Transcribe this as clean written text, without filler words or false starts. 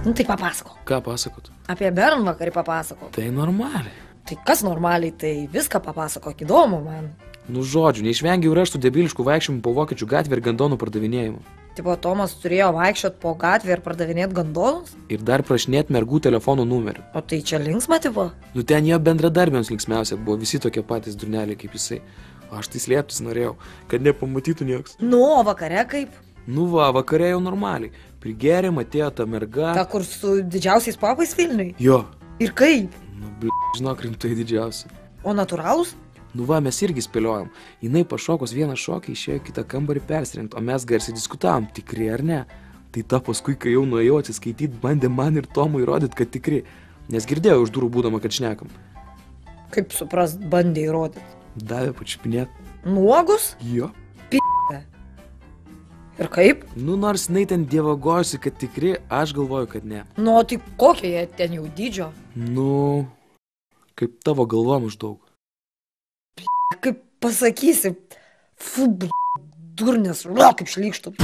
Nu tai papasako. Ką pasakot? Apie bernvakarį papasako. Tai normaliai. Tai kas normaliai, tai viską papasako, įdomu man. Nu žodžiu, neišvengiau ir aš tų debiliškų vaikščiojimų po vokiečių gatvę ir gandonų pardavinėjimų. Tipo, Tomas turėjo vaikščiot po gatvę ir pardavinėti gandonus? Ir dar prašinėt mergų telefonų numerių. O tai čia linksma, tipo? Nu ten jo bendradarbiams linksmiausia buvo, visi tokie patys durneliai kaip jisai. O aš tai slėptis norėjau, kad nepamatytų nieks. Nu, o vakare kaip? Nu va, vakare jau normaliai. Prigerėm, atėjo ta merga. Ta, kur su didžiausiais papais Vilniui? Jo. Ir kaip? Nu, žinok, rimtai didžiausia. O natūralūs? Nu va, mes irgi spėliojom. Jinai pašokos vieną šokį, išėjo į kitą kambarį persirengti, o mes garsiai diskutavom, tikri ar ne. Tai ta paskui, kai jau nuėjau atsiskaityti, bandė man ir Tomui įrodyti, kad tikri. Nes girdėjau už durų būdama, kad šnekam. Kaip suprast, bandė įrodyti? Davė pačiupinėt. Nuogus? Jo. Ir kaip? Nu, nors jinai ten dievagojusi, kad tikri, aš galvoju, kad ne. Nu, tai kokie jie ten jau dydžio? Nu, kaip tavo galva maždaug. Kaip pasakysi, fu, durnes, kaip šlykštų.